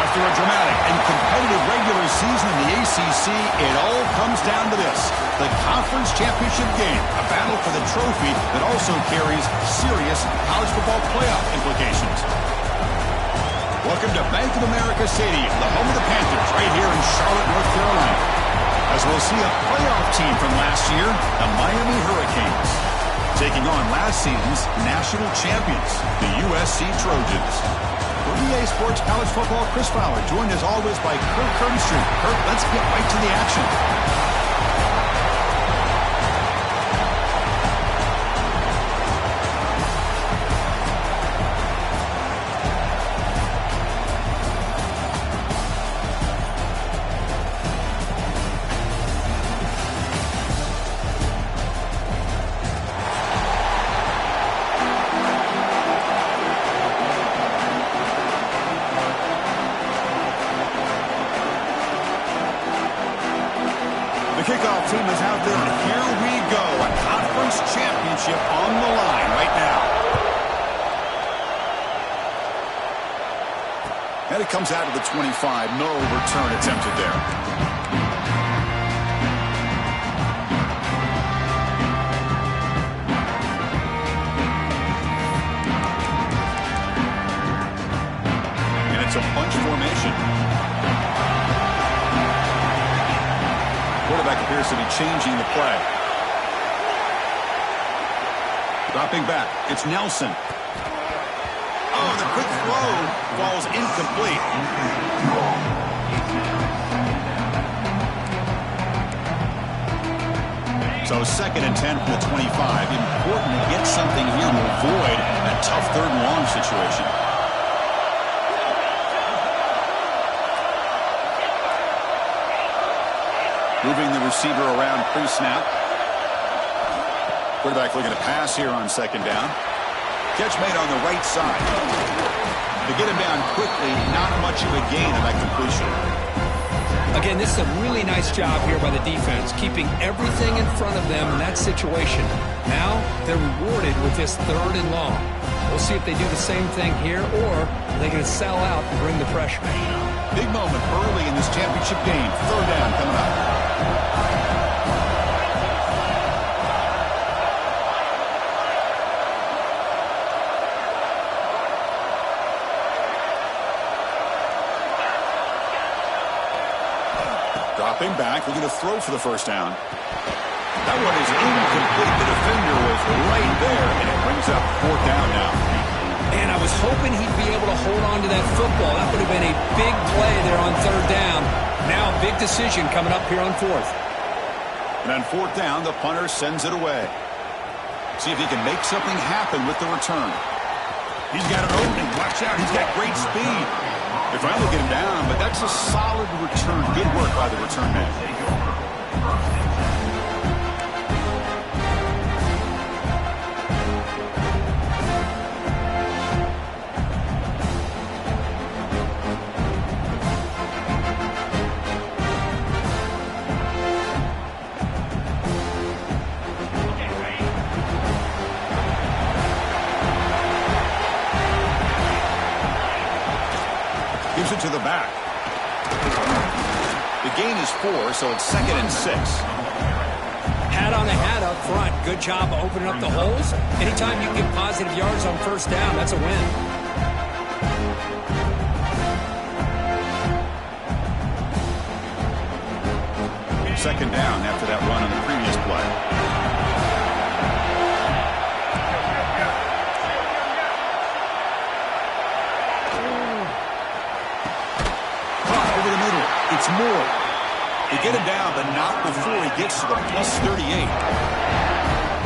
After a dramatic and competitive regular season in the ACC, it all comes down to this: the conference championship game, a battle for the trophy that also carries serious college football playoff implications. Welcome to Bank of America Stadium, the home of the Panthers, right here in Charlotte, North Carolina, as we'll see a playoff team from last year, the Miami Hurricanes, taking on last season's national champions, the USC Trojans. For EA Sports College Football, Chris Fowler, joined as always by Kirk Herbstreit. Kirk, let's get right to the action. comes out of the 25. No return attempted there. It's a bunch formation. Quarterback appears to be changing the play. Dropping back. It's Nelson. Oh, the quick throw falls incomplete. So 2nd and 10 from the 25. Important to get something here to avoid that tough 3rd and long situation. Moving the receiver around pre-snap. Quarterback looking to pass here on 2nd down. Catch made on the right side. To get him down quickly, not much of a gain on that completion. Again, this is a really nice job here by the defense, keeping everything in front of them in that situation. Now they're rewarded with this 3rd and long. We'll see if they do the same thing here, or are they going to sell out and bring the pressure. Big moment early in this championship game. 3rd down coming up. Dropping back, looking to throw for the 1st down. That one is incomplete. The defender was right there, and it brings up 4th down now. And I was hoping he'd be able to hold on to that football. That would have been a big play there on 3rd down. Now a big decision coming up here on 4th. And on 4th down, the punter sends it away. See if he can make something happen with the return. He's got an opening. Watch out. He's got great speed. They finally get him down, but that's a solid return. Good work by the return man. Gives it to the back. The gain is 4, so it's 2nd and 6. Hat on the hat up front. Good job opening up the holes. Anytime you get positive yards on 1st down, that's a win. Second down after that run on the previous play. It's Moore. They get him down, but not before he gets to the +38.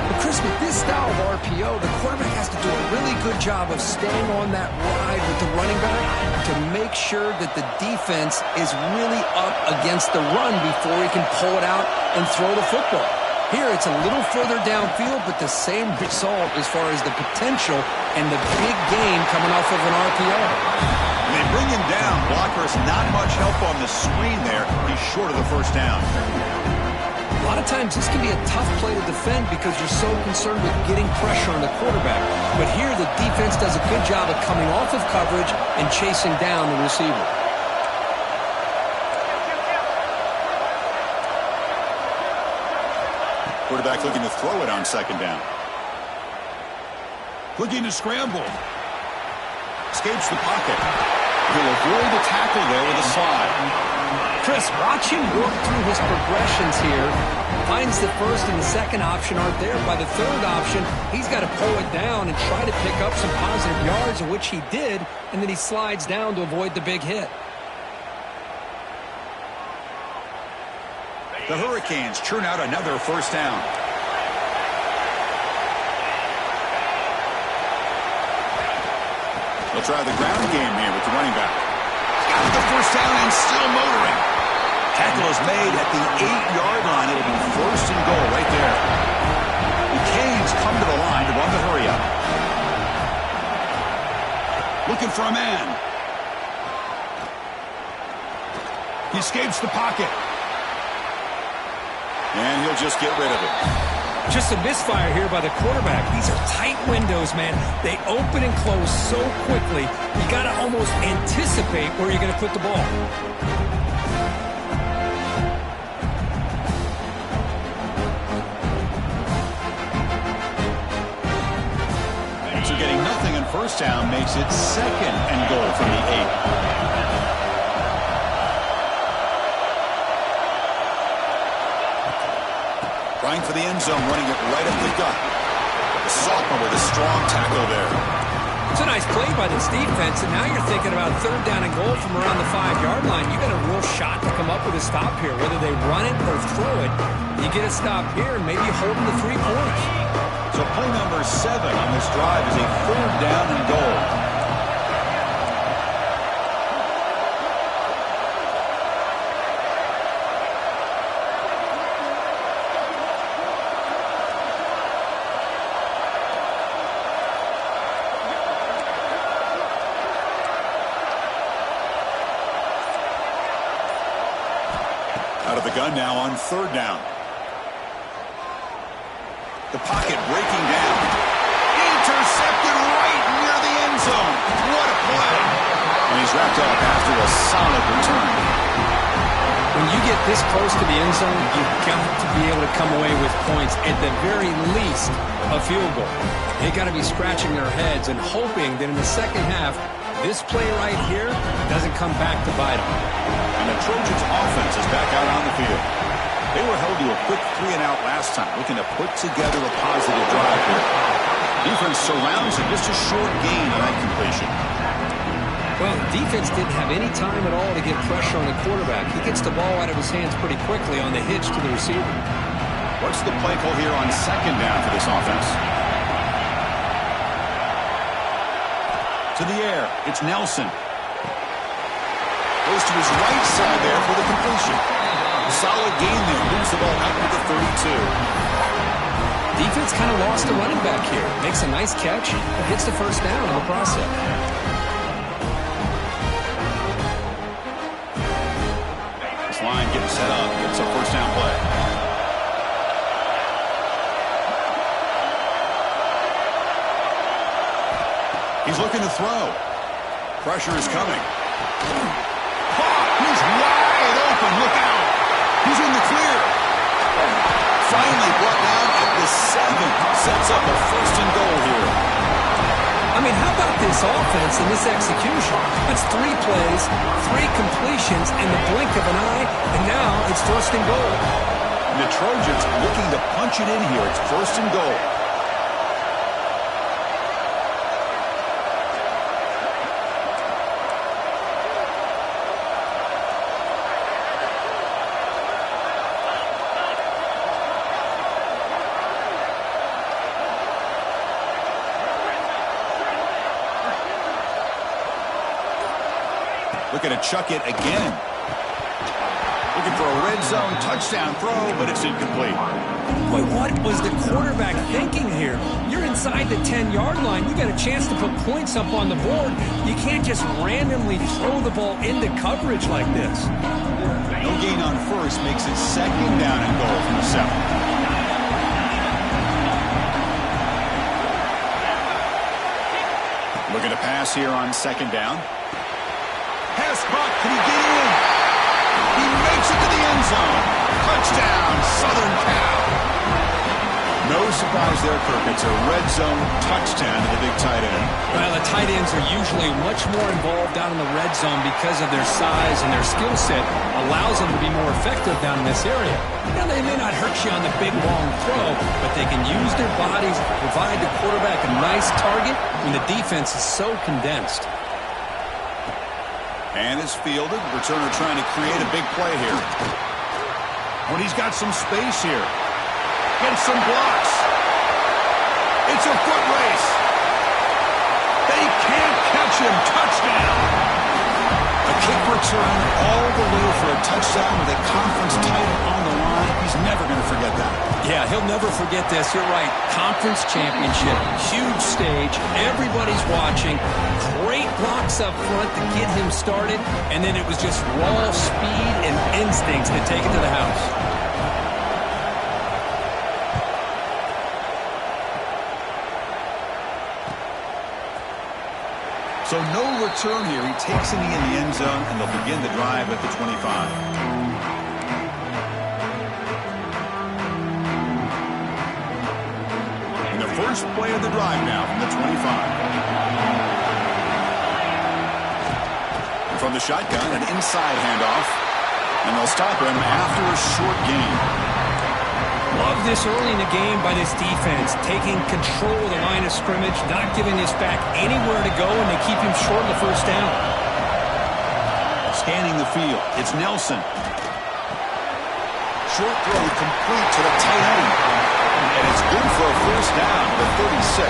But Chris, with this style of RPO, the quarterback has to do a really good job of staying on that ride with the running back to make sure that the defense is really up against the run before he can pull it out and throw the football. Here, it's a little further downfield, but the same result as far as the potential and the big gain coming off of an RPO. They bring him down. Blocker's not much help on the screen there. He's short of the 1st down. A lot of times this can be a tough play to defend because you're so concerned with getting pressure on the quarterback. But here the defense does a good job of coming off of coverage and chasing down the receiver. Quarterback looking to throw it on 2nd down. Looking to scramble. Escapes the pocket. He'll avoid the tackle there with a slide. Chris, watch him work through his progressions here. Finds the 1st and the 2nd option aren't there. By the 3rd option, he's got to pull it down and try to pick up some positive yards, of which he did, and then he slides down to avoid the big hit. The Hurricanes churn out another 1st down. They'll try the ground game here with the running back. Got the 1st down and still motoring. Tackle is made at the 8-yard line. It'll be 1st and goal right there. The Canes come to the line to run the hurry up. Looking for a man. He escapes the pocket. And he'll just get rid of it. Just a misfire here by the quarterback. These are tight windows, man. They open and close so quickly, you got to almost anticipate where you're going to put the ball. So getting nothing in first down makes it 2nd and goal from the 8. Trying for the end zone, running it right up the gut. The sophomore with a strong tackle there. It's a nice play by this defense, and now you're thinking about 3rd down and goal from around the 5-yard line. You got a real shot to come up with a stop here. Whether they run it or throw it, you get a stop here and maybe hold them to 3 points. So play number 7 on this drive is a 3rd down and goal. Out of the gun now on 3rd down. The pocket breaking down. Intercepted right near the end zone. What a play. And he's wrapped up after a solid return. When you get this close to the end zone, you've got to be able to come away with points, at the very least, a field goal. They got to be scratching their heads and hoping that in the second half, this play right here doesn't come back to bite them. And the Trojans' offense is back out on the field. They were held to a quick 3-and-out last time, looking to put together a positive drive here. Defense surrounds it, just a short gain on that completion. Well, the defense didn't have any time at all to get pressure on the quarterback. He gets the ball out of his hands pretty quickly on the hitch to the receiver. What's the play call here on 2nd down for this offense? To the air, it's Nelson. Goes to his right side there for the completion. Solid gain there, moves the ball out to the 32. Defense kind of lost the running back here. Makes a nice catch, but hits the first down in the process. This line getting set up. It's a first down play. He's looking to throw. Pressure is coming. He's wide open. Look out. He's in the clear. Finally brought down at the 7. Sets up a 1st and goal here. I mean, how about this offense and this execution? That's 3 plays, 3 completions in the blink of an eye, and now it's 1st and goal. And the Trojans looking to punch it in here. It's 1st and goal. Looking to chuck it again. Looking for a red zone touchdown throw, but it's incomplete. Boy, what was the quarterback thinking here? You're inside the 10-yard line. You got a chance to put points up on the board. You can't just randomly throw the ball into coverage like this. No gain on 1st makes it 2nd down and goal from the 7. Looking to pass here on 2nd down. Pass caught. Can he get in? He makes it to the end zone. Touchdown, Southern Cal. No surprise there, Kirk. It's a red zone touchdown to the big tight end. Well, the tight ends are usually much more involved down in the red zone because of their size, and their skill set allows them to be more effective down in this area. Now, they may not hurt you on the big, long throw, but they can use their bodies to provide the quarterback a nice target when the defense is so condensed. And is fielded. Returner trying to create a big play here. When he's got some space here. Gets some blocks. It's a foot race. They can't catch him. Touchdown. A kick return all the way for a touchdown with a conference title on the line. He's never going to forget that. Yeah, he'll never forget this. You're right. Conference championship. Huge stage. Everybody's watching. Great blocks up front to get him started. And then it was just raw speed and instincts to take it to the house. So no return here. He takes it in the end zone, and they'll begin the drive at the 25. And the first play of the drive now from the 25. And from the shotgun, an inside handoff. And they'll stop him after a short gain. Love this early in the game by this defense, taking control of the line of scrimmage, not giving this back anywhere to go, and they keep him short of the first down. Scanning the field, it's Nelson. Short throw complete to the tight end. And it's good for a first down to the 36.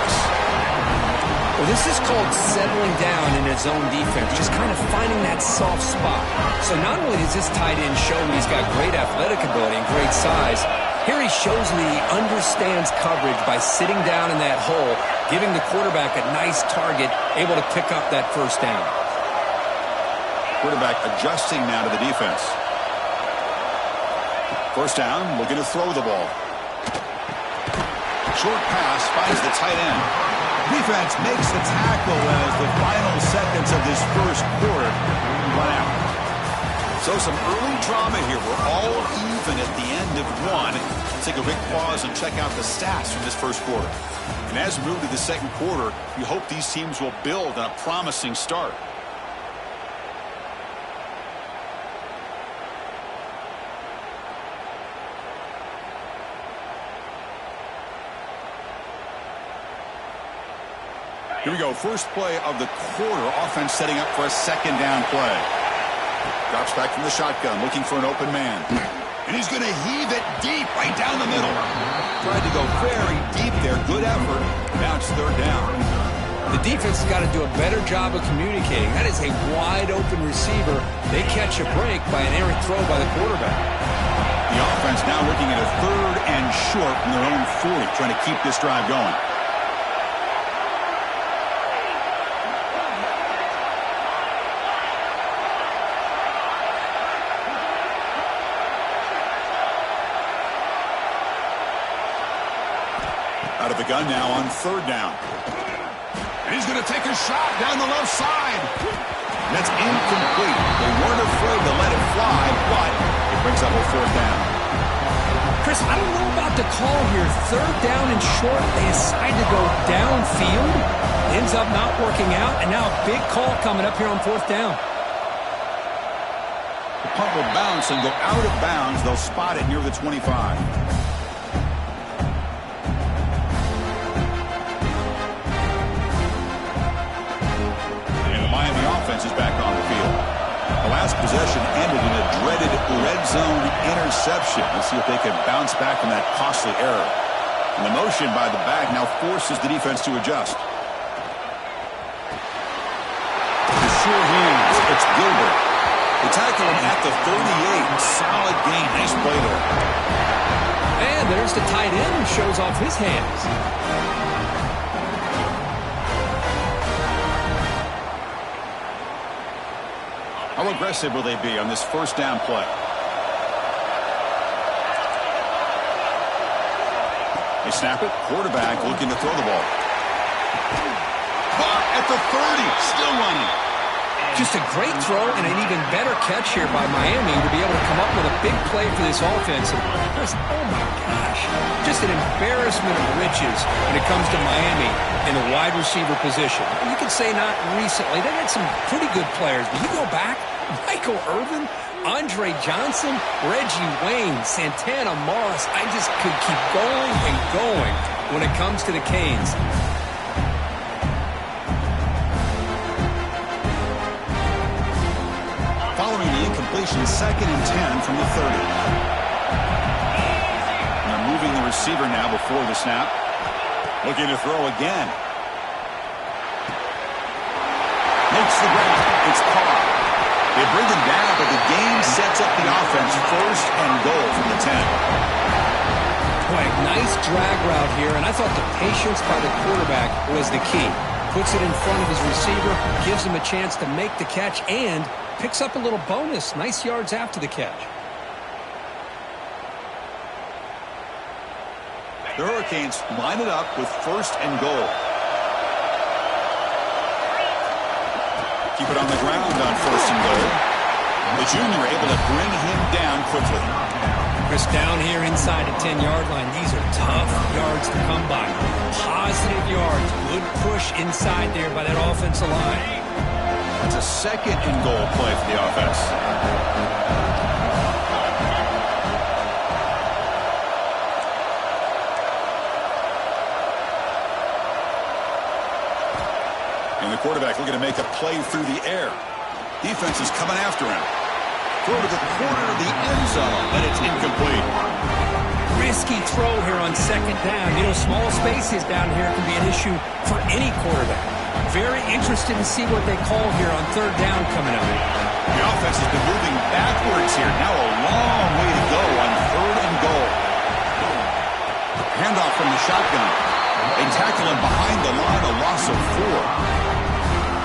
Well, this is called settling down in his own defense, just kind of finding that soft spot. So not only does this tight end show that he's got great athletic ability and great size, here he shows that he understands coverage by sitting down in that hole, giving the quarterback a nice target, able to pick up that first down. Quarterback adjusting now to the defense. First down, looking to throw the ball. Short pass finds the tight end. Defense makes the tackle as the final seconds of this first quarter run out. So some early drama here. We're all even at the end of one. Let's take a quick pause and check out the stats from this first quarter. And as we move to the second quarter, we hope these teams will build on a promising start. Here we go. First play of the quarter. Offense setting up for a second down play. Drops back from the shotgun, looking for an open man. And he's going to heave it deep right down the middle. Tried to go very deep there. Good effort. Now it's third down. The defense has got to do a better job of communicating. That is a wide open receiver. They catch a break by an errant throw by the quarterback. The offense now looking at a third and short from their own 40, trying to keep this drive going. Out of the gun now on third down. And he's going to take a shot down the left side. That's incomplete. They weren't afraid to let it fly, but it brings up a fourth down. Chris, I don't know about the call here. Third down and short. They decide to go downfield. Ends up not working out. And now a big call coming up here on fourth down. The punt will bounce and go out of bounds. They'll spot it near the 25. Offense is back on the field. The last possession ended in a dreaded red zone interception. Let's see if they can bounce back from that costly error. And the motion by the back now forces the defense to adjust. The sure hands. It's Gilbert. They tackle him at the 38. Solid gain. Nice play there. And there's the tight end who shows off his hands. How aggressive will they be on this first down play? They snap it. Quarterback looking to throw the ball. Caught at the 30. Still running. Just a great throw and an even better catch here by Miami to be able to come up with a big play for this offense. Oh, my gosh. Just an embarrassment of riches when it comes to Miami in the wide receiver position. You could say not recently. They had some pretty good players, but you go back, Michael Irvin, Andre Johnson, Reggie Wayne, Santana Moss. I just could keep going and going when it comes to the Canes. Following the incompletion, second and 10 from the 30. And they're moving the receiver now before the snap. Looking to throw again. Makes the grab. It's caught. They bring him down, but the game sets up the offense. First and goal from the 10. Boy, nice drag route here, and I thought the patience by the quarterback was the key. Puts it in front of his receiver, gives him a chance to make the catch, and picks up a little bonus. Nice yards after the catch. The Hurricanes line it up with first and goal. Keep it on the ground on 1st and goal. The junior able to bring him down quickly. Chris, down here inside the 10-yard line, these are tough yards to come by. Positive yards. Good push inside there by that offensive line. That's a 2nd and goal play for the offense. And the quarterback looking to make a play through the air. Defense is coming after him. Throw to the corner of the end zone, and it's incomplete. Risky throw here on 2nd down. You know, small spaces down here can be an issue for any quarterback. Very interested to see what they call here on 3rd down coming up. The offense has been moving backwards here. Now a long way to go on 3rd and goal. Handoff from the shotgun. They tackle him behind the line, a loss of 4.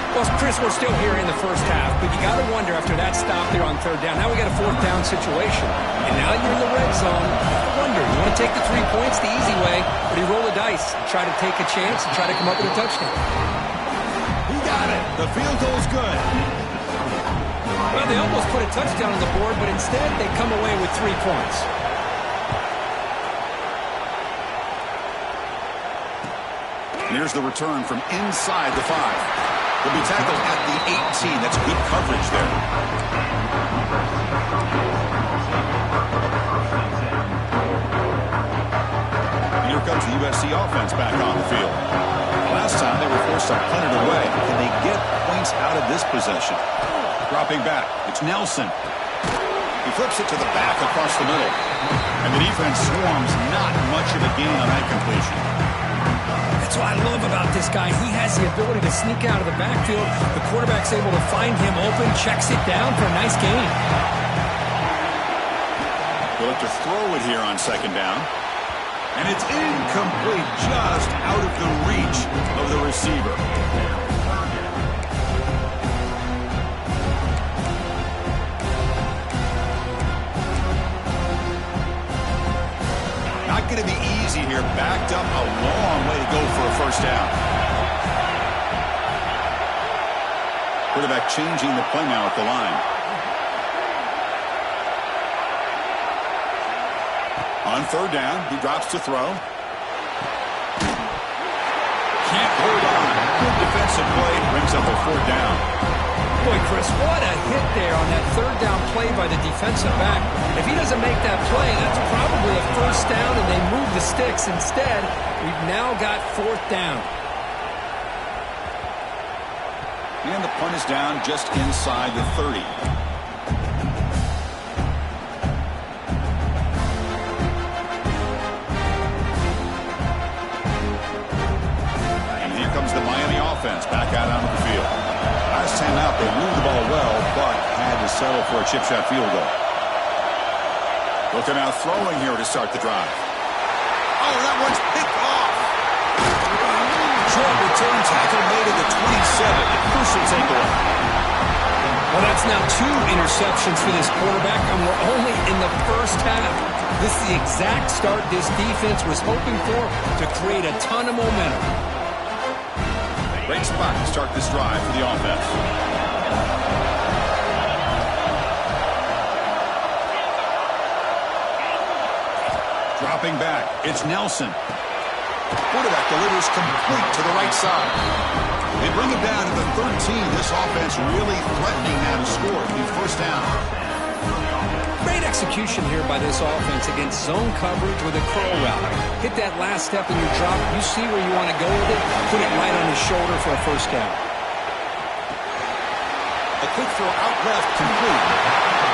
Well, Chris, we're still here in the first half, but you got to wonder after that stop there on 3rd down. Now we got a 4th down situation, and now you're in the red zone. I wonder, you want to take the 3 points the easy way, or do you roll the dice and try to take a chance and try to come up with a touchdown? He got it. The field goal's good. Well, they almost put a touchdown on the board, but instead they come away with 3 points. And here's the return from inside the 5. He'll be tackled at the 18. That's good coverage there. And here comes the USC offense back on the field. Last time they were forced to punt it away. Can they get points out of this possession? Dropping back. It's Nelson. He flips it to the back across the middle. And the defense swarms. Not much of a gain on that completion. That's what I love about this guy. He has the ability to sneak out of the backfield. The quarterback's able to find him open, checks it down for a nice gain. They'll have to throw it here on 2nd down. And it's incomplete, just out of the reach of the receiver. Not going to be easy here. Backed up a long way to go for a 1st down. Quarterback changing the play now at the line. On 3rd down, he drops to throw. Can't hold on. Good defensive play. Brings up a 4th down. Boy, Chris, what a hit there on that 3rd down play by the defensive back. If he doesn't make that play, that's probably a 1st down, and they move the sticks. Instead, we've now got 4th down. And the punt is down just inside the 30. And here comes the Miami offense back out onto the field. Last time out, they moved the ball well, but had to settle for a chip shot field goal. Looking out throwing here to start the drive. Oh, that one's picked off. Short return tackle made at the 27. A crucial takeaway. Well, that's now 2 interceptions for this quarterback, and we're only in the first half. This is the exact start this defense was hoping for to create a ton of momentum. Great spot to start this drive for the offense. Dropping back, it's Nelson. Quarterback delivers complete to the right side. They bring it down to the 13. This offense really threatening now to score. It'll be 1st down. Great execution here by this offense against zone coverage with a curl route. Hit that last step in your drop. You see where you want to go with it. Put it right on his shoulder for a 1st down. A quick throw out left, complete.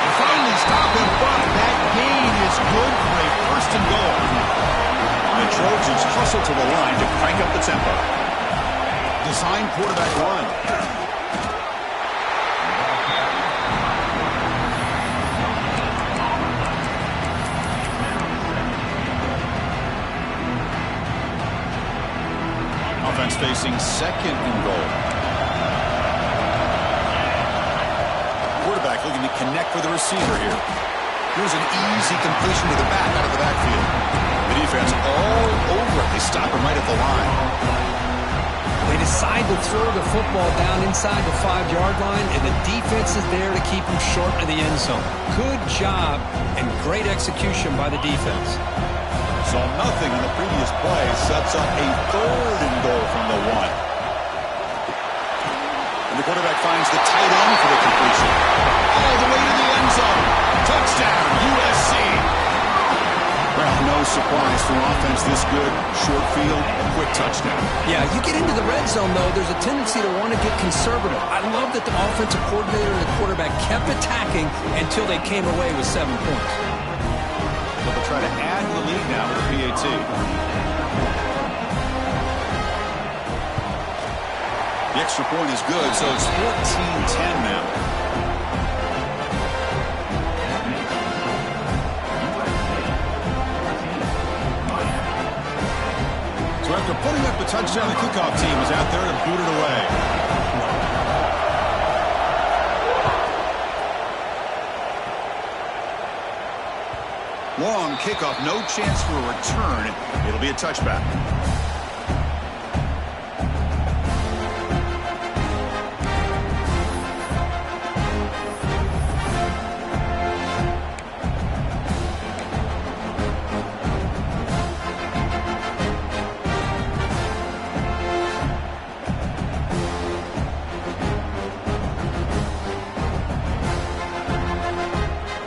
They finally stop him, but that gain is good for a 1st and goal. The Trojans hustle to the line to crank up the tempo. Design quarterback run. Offense facing 2nd and goal. Quarterback looking to connect with the receiver here. Here's an easy completion to the back out of the backfield. The defense all over it. They stop him right at the line. Way to decide to throw the football down inside the 5-yard line, and the defense is there to keep him short of the end zone. Good job and great execution by the defense. So nothing on the previous play sets up a 3rd and goal from the 1. And the quarterback finds the tight end for the completion. All the way to the end zone. Touchdown, USC. Well, no surprise for offense this good. Short field, a quick touchdown. Yeah, you get into the red zone, though, there's a tendency to want to get conservative. I love that the offensive coordinator and the quarterback kept attacking until they came away with 7 points. So they'll try to add to the lead now with a PAT. The extra point is good, so it's 14-10 now. So after putting up the touchdown, the kickoff team is out there to boot it away. Long kickoff, no chance for a return. It'll be a touchback.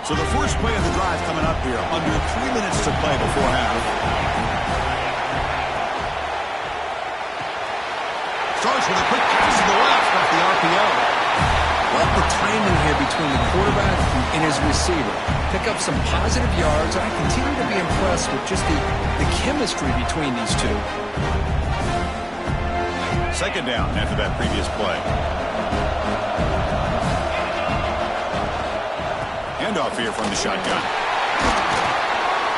So the first play of the drive coming up here, under 3 minutes to play before half. Starts with a quick pass to the left off the RPO. Love the timing here between the quarterback and his receiver. Pick up some positive yards. I continue to be impressed with just the chemistry between these two. Second down after that previous play. Handoff here from the shotgun.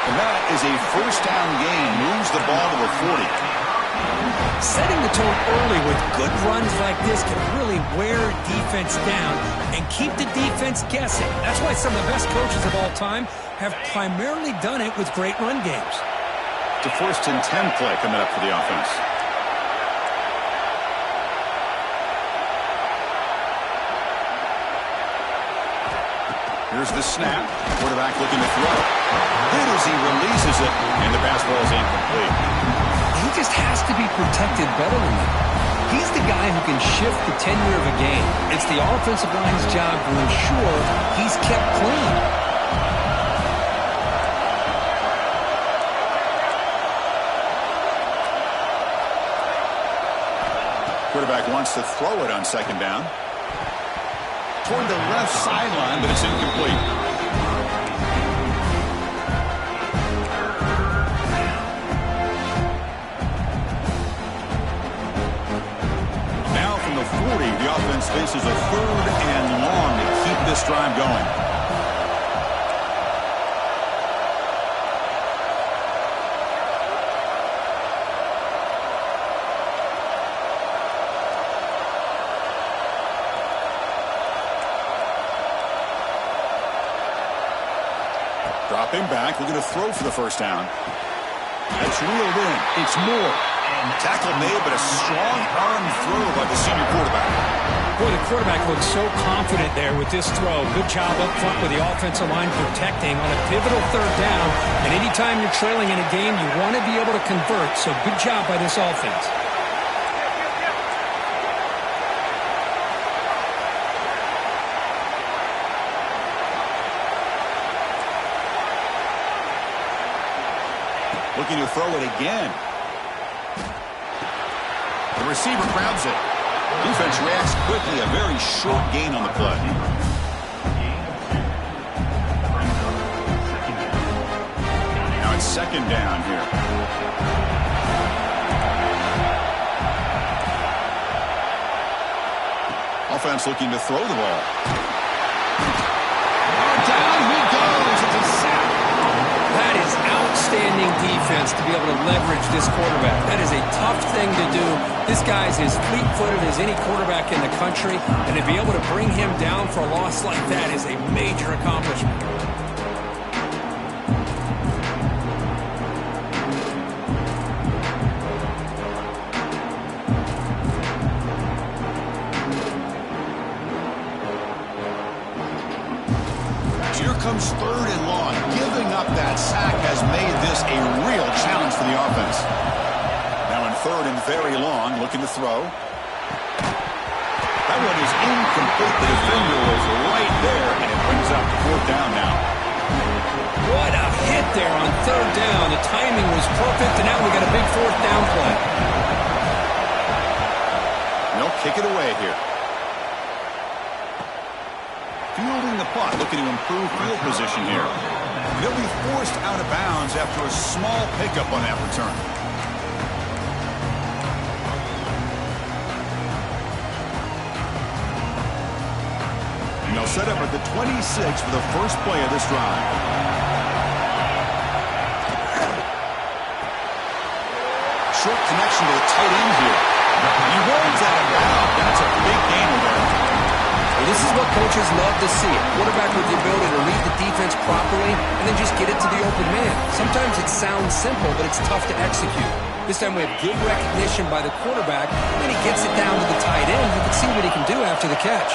And that is a first down gain. Moves the ball to the 40. Setting the tone early with good runs like this can really wear defense down and keep the defense guessing. That's why some of the best coaches of all time have primarily done it with great run games. It's a 1st and 10 play coming up for the offense. Here's the snap. Quarterback looking to throw. Hit as he releases it, and the pass ball is incomplete. He just has to be protected better than that. He's the guy who can shift the tenure of a game. It's the offensive line's job to ensure he's kept clean. Quarterback wants to throw it on 2nd down. Toward the left sideline, but it's incomplete. Now from the 40, the offense faces a 3rd and long to keep this drive going. Dropping back, looking to throw for the first down. That's reeled in. It's Moore. Tackle made, but a strong arm throw by the senior quarterback. Boy, the quarterback looks so confident there with this throw. Good job up front with the offensive line protecting on a pivotal 3rd down. And anytime you're trailing in a game, you want to be able to convert. So good job by this offense. Looking to throw it again. The receiver grabs it. Defense reacts quickly. A very short gain on the play. Now it's 2nd down here. Offense looking to throw the ball. Down he goes. It's a sack. That is outstanding defense to be able to leverage this quarterback. That is a tough thing to do. This guy's as fleet-footed as any quarterback in the country, and to be able to bring him down for a loss like that is a major accomplishment. It's 3rd and long. Giving up that sack has made this a real challenge for the offense. Now in 3rd and very long, looking to throw. That one is incomplete. The defender was right there, and it brings up 4th down now. What a hit there on 3rd down. The timing was perfect, and now we got a big 4th down play. They'll kick it away here. Fielding the punt, looking to improve field position here. They'll be forced out of bounds after a small pickup on that return. And they'll set up at the 26 for the first play of this drive. Short connection to the tight end here. He rolls out of bounds. That's a big gain there. Well, this is what coaches love to see. A quarterback with the ability to read the defense properly and then just get it to the open man. Sometimes it sounds simple, but it's tough to execute. This time we have good recognition by the quarterback, and then he gets it down to the tight end. You can see what he can do after the catch.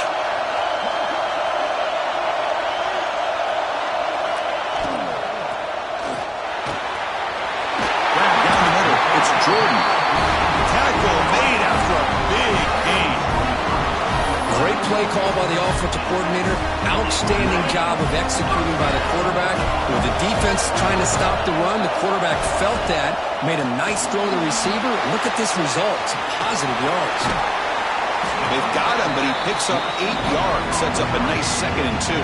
Down the middle, it's Jordan. Tackle made after a big gain. Great play call by the offensive coordinator. Outstanding job of executing by the quarterback. With the defense trying to stop the run, the quarterback felt that, made a nice throw to the receiver. Look at this result. Some positive yards. They've got him, but he picks up 8 yards. Sets up a nice 2nd and 2.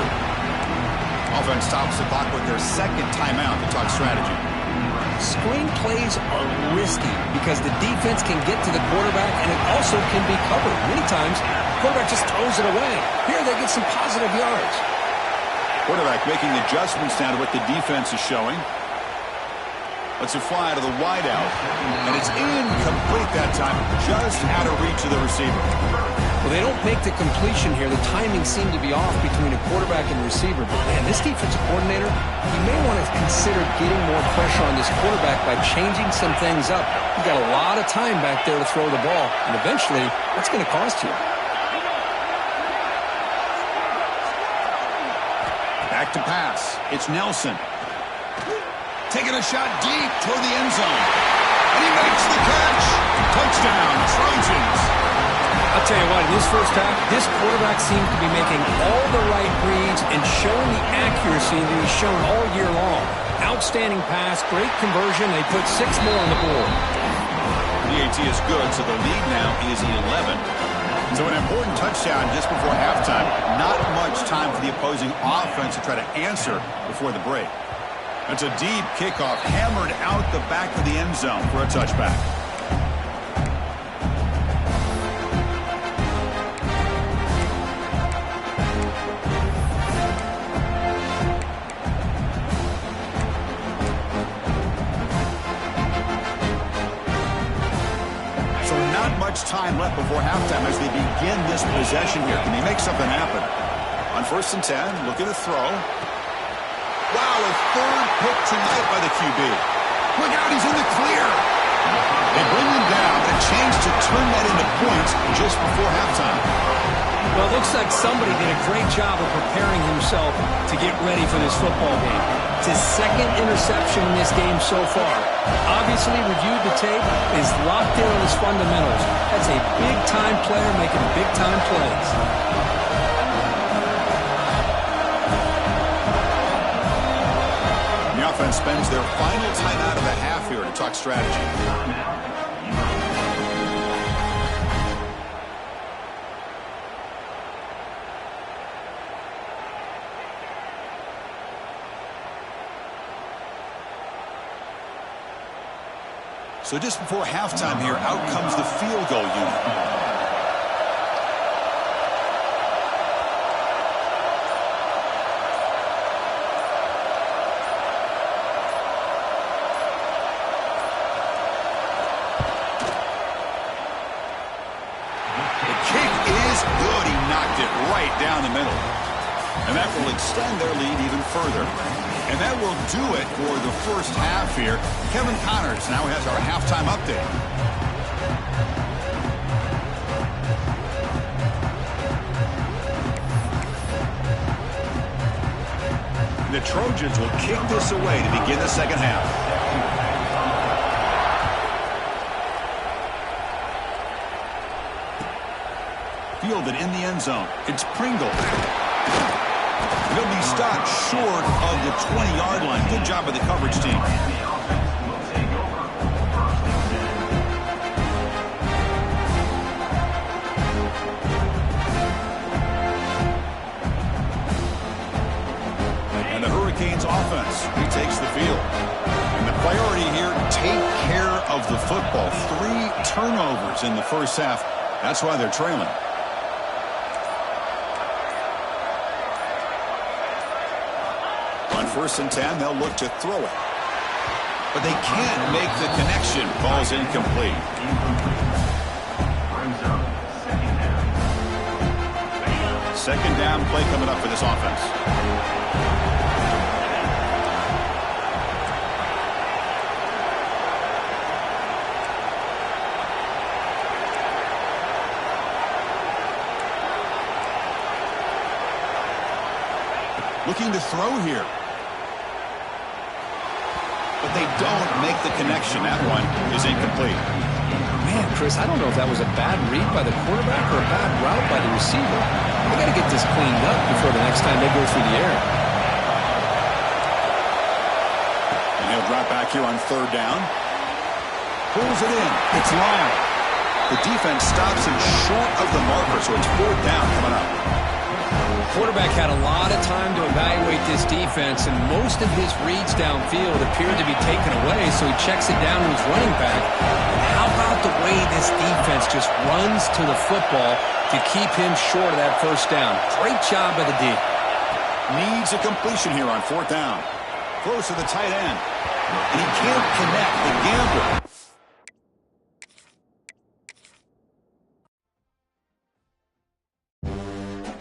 Offense stops the clock with their 2nd timeout to talk strategy. Screen plays are risky because the defense can get to the quarterback and it also can be covered. Many times, the quarterback just throws it away. Here they get some positive yards. Quarterback making adjustments now to what the defense is showing. Lets it fly to the wideout. And it's incomplete that time, just out of reach of the receiver. Well, they don't make the completion here. The timing seemed to be off between a quarterback and receiver. But, man, this defensive coordinator, he may want to consider getting more pressure on this quarterback by changing some things up. You've got a lot of time back there to throw the ball, and eventually that's going to cost you. Back to pass. It's Nelson. Taking a shot deep toward the end zone. And he makes the catch. Touchdown, Trojans. I'll tell you what, in this first half, this quarterback seemed to be making all the right reads and showing the accuracy that he's shown all year long. Outstanding pass, great conversion. They put 6 more on the board. PAT is good, so the lead now is 11. So an important touchdown just before halftime. Not much time for the opposing offense to try to answer before the break. That's a deep kickoff, hammered out the back of the end zone for a touchback. Time left before halftime as they begin this possession here. Can he make something happen? On 1st and 10, looking to throw. Wow, a 3rd pick tonight by the QB. Look out, he's in the clear. They bring him down, and a chance to turn that into points just before halftime. Well, it looks like somebody did a great job of preparing himself to get ready for this football game. It's his 2nd interception in this game so far. Obviously, reviewed the tape, is locked in on his fundamentals. That's a big-time player making big-time plays. The offense spends their final timeout of the half here to talk strategy. So just before halftime here, out comes the field goal unit. The kick is good. He knocked it right down the middle. And that will extend their lead even further. And that will do it for the first half here. Kevin Connors now has our halftime update. The Trojans will kick this away to begin the second half. Fielded in the end zone. It's Pringle. He'll be stopped short of the 20-yard line. Good job by the coverage team. And the Hurricanes offense retakes the field. And the priority here, take care of the football. 3 turnovers in the first half. That's why they're trailing. On 1st and 10, they'll look to throw it. But they can't make the connection. Ball's incomplete. Second down play coming up for this offense. Looking to throw here. But they don't make the connection. That one is incomplete. Man, Chris, I don't know if that was a bad read by the quarterback or a bad route by the receiver. They got to get this cleaned up before the next time they go through the air. And he'll drop back here on 3rd down. Pulls it in. It's long. The defense stops him short of the marker, so it's 4th down coming up. Quarterback had a lot of time to evaluate this defense, and most of his reads downfield appeared to be taken away, so he checks it down to his running back. And how about the way this defense just runs to the football to keep him short of that 1st down? Great job by the D. Needs a completion here on 4th down. Throws to the tight end. And he can't connect. The gambler